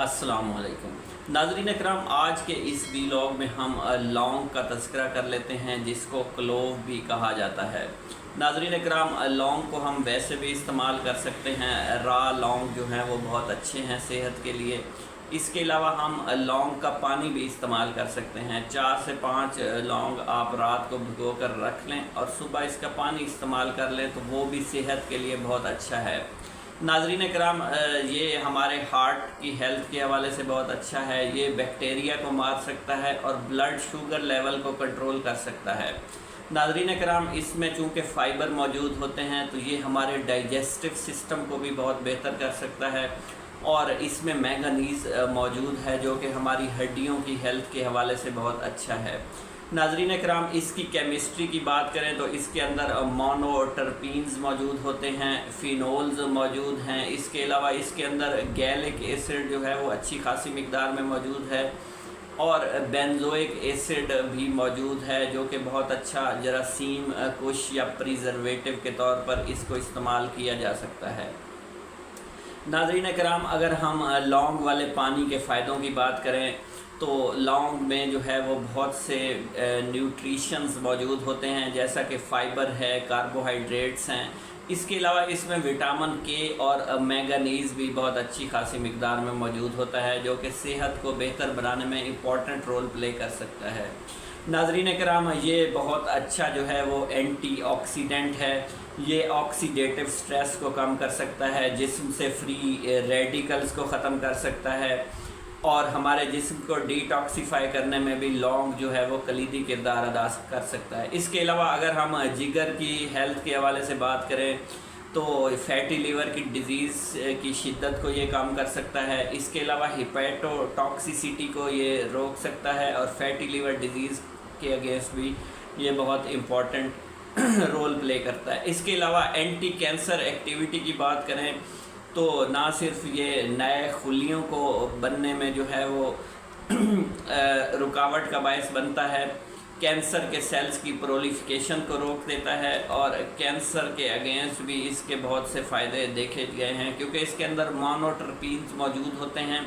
अस्सलाम वालेकुम नाज़रीन इकराम, आज के इस वीलॉग में हम लौंग का तज़किरा कर लेते हैं, जिसको क्लोव भी कहा जाता है। नाज़रीन इकराम, लौंग को हम वैसे भी इस्तेमाल कर सकते हैं। रा लौंग जो हैं वो बहुत अच्छे हैं सेहत के लिए। इसके अलावा हम लौंग का पानी भी इस्तेमाल कर सकते हैं। 4 से 5 लौंग आप रात को भिगो कर रख लें और सुबह इसका पानी इस्तेमाल कर लें तो वो भी सेहत के लिए बहुत अच्छा है। नाज़रीन कराम, ये हमारे हार्ट की हेल्थ के हवाले से बहुत अच्छा है। ये बैक्टीरिया को मार सकता है और ब्लड शुगर लेवल को कंट्रोल कर सकता है। नाज़रीन कराम, इसमें चूँकि फ़ाइबर मौजूद होते हैं तो ये हमारे डाइजेस्टिव सिस्टम को भी बहुत बेहतर कर सकता है। और इसमें मैंगनीज़ मौजूद है जो कि हमारी हड्डियों की हेल्थ के हवाले से बहुत अच्छा है। नाज़रीन कराम, इसकी केमिस्ट्री की बात करें तो इसके अंदर मोनोटर्पीन्स मौजूद होते हैं, फिनोल्स मौजूद हैं। इसके अलावा इसके अंदर गैलिक एसिड जो है वो अच्छी खासी मिकदार में मौजूद है और बेंजोइक एसिड भी मौजूद है जो कि बहुत अच्छा जरासीम कुश या प्रिजर्वेटिव के तौर पर इसको इस्तेमाल किया जा सकता है। नाज़रीन कराम, अगर हम लौंग वाले पानी के फ़ायदों की बात करें तो लौंग में जो है वो बहुत से न्यूट्रिशंस मौजूद होते हैं, जैसा कि फ़ाइबर है, कार्बोहाइड्रेट्स हैं। इसके अलावा इसमें विटामिन के और मैंगनीज़ भी बहुत अच्छी खासी मिकदार में मौजूद होता है जो कि सेहत को बेहतर बनाने में इम्पॉर्टेंट रोल प्ले कर सकता है। नाज़रीन कराम, ये बहुत अच्छा जो है वो एंटीऑक्सीडेंट है। ये ऑक्सीडेटिव स्ट्रेस को कम कर सकता है, जिस्म से फ्री रेडिकल्स को ख़त्म कर सकता है और हमारे जिस्म को डिटॉक्सीफाई करने में भी लौंग जो है वो कलीदी किरदार अदा कर सकता है। इसके अलावा अगर हम जिगर की हेल्थ के हवाले से बात करें तो फैटी लीवर की डिज़ीज़ की शिद्दत को ये कम कर सकता है। इसके अलावा हिपैटोटॉक्सिसिटी को ये रोक सकता है और फैटी लीवर डिज़ीज़ के अगेंस्ट भी ये बहुत इम्पॉर्टेंट रोल प्ले करता है। इसके अलावा एंटी कैंसर एक्टिविटी की बात करें तो ना सिर्फ ये नए खुलियों को बनने में जो है वो रुकावट का बायस बनता है, कैंसर के सेल्स की प्रोलिफिकेशन को रोक देता है और कैंसर के अगेंस्ट भी इसके बहुत से फ़ायदे देखे गए हैं, क्योंकि इसके अंदर मोनोटर्पीन्स मौजूद होते हैं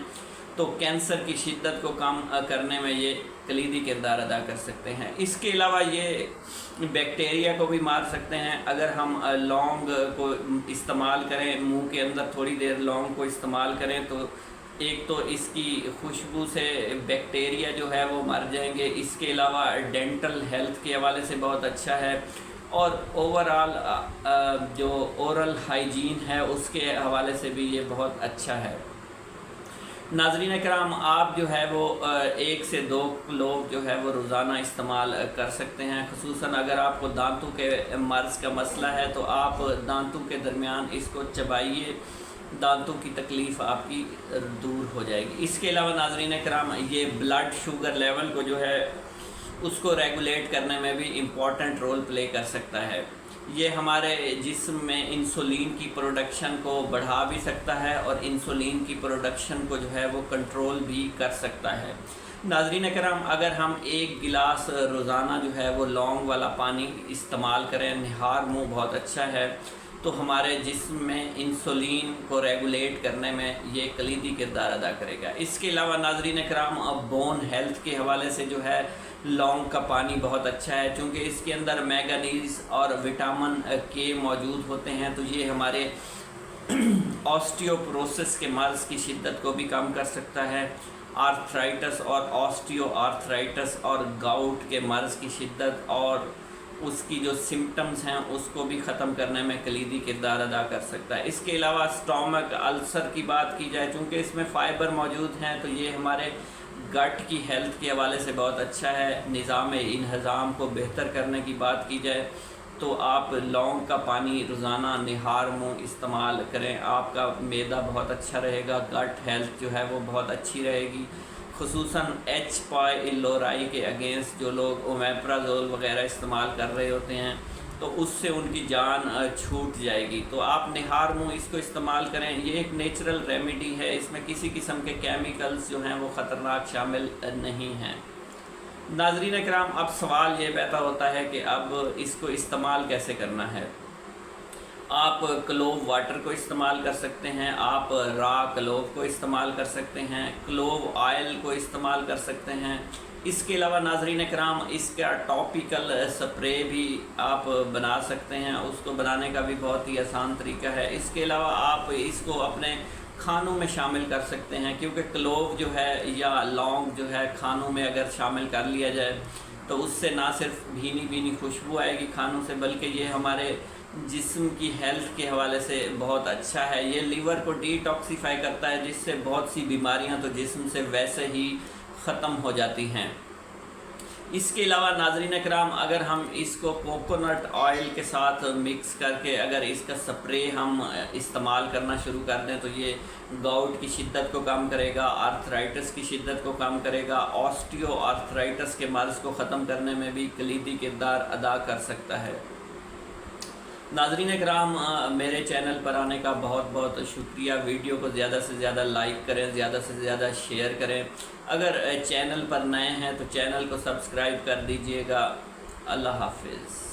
तो कैंसर की शिद्दत को कम करने में ये कलीदी किरदार अदा कर सकते हैं। इसके अलावा ये बैक्टीरिया को भी मार सकते हैं। अगर हम लौंग को इस्तेमाल करें, मुंह के अंदर थोड़ी देर लौंग को इस्तेमाल करें तो एक तो इसकी खुशबू से बैक्टीरिया जो है वो मर जाएंगे। इसके अलावा डेंटल हेल्थ के हवाले से बहुत अच्छा है और ओवरऑल जो ओरल हाइजीन है उसके हवाले से भी ये बहुत अच्छा है। नाज़रीन कराम, आप जो है वो 1 से 2 लोग जो है वो रोज़ाना इस्तेमाल कर सकते हैं। ख़ुसूसन अगर आपको दांतों के मर्ज़ का मसला है तो आप दांतों के दरमियान इसको चबाइए, दांतों की तकलीफ़ आपकी दूर हो जाएगी। इसके अलावा नाज़रीन कराम, ये ब्लड शुगर लेवल को जो है उसको रेगुलेट करने में भी इम्पॉर्टेंट रोल प्ले कर सकता है। ये हमारे जिस्म में इंसुलिन की प्रोडक्शन को बढ़ा भी सकता है और इंसुलिन की प्रोडक्शन को जो है वो कंट्रोल भी कर सकता है। नाज़रीन कराम, अगर हम 1 गिलास रोज़ाना जो है वो लौंग वाला पानी इस्तेमाल करें, निहार मुँह बहुत अच्छा है, तो हमारे जिस्म में इंसुलिन को रेगुलेट करने में ये कलीदी किरदार अदा करेगा। इसके अलावा नाज़रीन कराम, बोन हेल्थ के हवाले से जो है लौंग का पानी बहुत अच्छा है, क्योंकि इसके अंदर मैंगनीज़ और विटामिन के मौजूद होते हैं तो ये हमारे ऑस्टियोपोरोसिस के मर्ज़ की शिद्दत को भी कम कर सकता है। आर्थराइटिस और ऑस्टियो आर्थराइटिस और गाउट के मर्ज़ की शिद्दत और उसकी जो सिम्टम्स हैं उसको भी ख़त्म करने में कलीदी किरदार अदा कर सकता है। इसके अलावा स्टोमक अल्सर की बात की जाए, चूँकि इसमें फ़ाइबर मौजूद हैं तो ये हमारे गट की हेल्थ के हवाले से बहुत अच्छा है। निज़ाम इंहज़ाम को बेहतर करने की बात की जाए तो आप लौंग का पानी रोज़ाना निहार मुँह इस्तेमाल करें, आपका मैदा बहुत अच्छा रहेगा, गट हेल्थ जो है वो बहुत अच्छी रहेगी। ख़ुसूसन H. pylori के अगेंस्ट जो लोग ओमेप्राज़ोल वग़ैरह इस्तेमाल कर रहे होते हैं तो उससे उनकी जान छूट जाएगी। तो आप निहार मुँह इसको इस्तेमाल करें। ये एक नेचुरल रेमेडी है, इसमें किसी किस्म के केमिकल्स जो हैं वो ख़तरनाक शामिल नहीं हैं। नाज़रीन कराम, अब सवाल ये पैदा होता है कि अब इसको इस्तेमाल कैसे करना है। आप क्लोव वाटर को इस्तेमाल कर सकते हैं, आप रॉ क्लोव को इस्तेमाल कर सकते हैं, क्लोव ऑयल को इस्तेमाल कर सकते हैं। इसके अलावा नाज़रीन कराम इसका टॉपिकल स्प्रे भी आप बना सकते हैं, उसको बनाने का भी बहुत ही आसान तरीका है। इसके अलावा आप इसको अपने खानों में शामिल कर सकते हैं, क्योंकि क्लोव जो है या लौंग जो है खानों में अगर शामिल कर लिया जाए तो उससे ना सिर्फ भीनी भीनी खुशबू आएगी खानों से, बल्कि ये हमारे जिस्म की हेल्थ के हवाले से बहुत अच्छा है। ये लीवर को डिटॉक्सिफाई करता है, जिससे बहुत सी बीमारियां तो जिस्म से वैसे ही ख़त्म हो जाती हैं। इसके अलावा नाज़रीन कराम अगर हम इसको कोकोनट ऑयल के साथ मिक्स करके अगर इसका स्प्रे हम इस्तेमाल करना शुरू कर दें तो ये गाउट की शिद्दत को कम करेगा, आर्थराइटिस की शिद्दत को कम करेगा, ऑस्टियो आर्थराइटिस के मर्ज़ को ख़त्म करने में भी कलीदी किरदार अदा कर सकता है। नाज़रीन कराम मेरे चैनल पर आने का बहुत बहुत शुक्रिया। वीडियो को ज़्यादा से ज़्यादा लाइक करें, ज़्यादा से ज़्यादा शेयर करें। अगर चैनल पर नए हैं तो चैनल को सब्सक्राइब कर दीजिएगा। अल्लाह हाफिज़।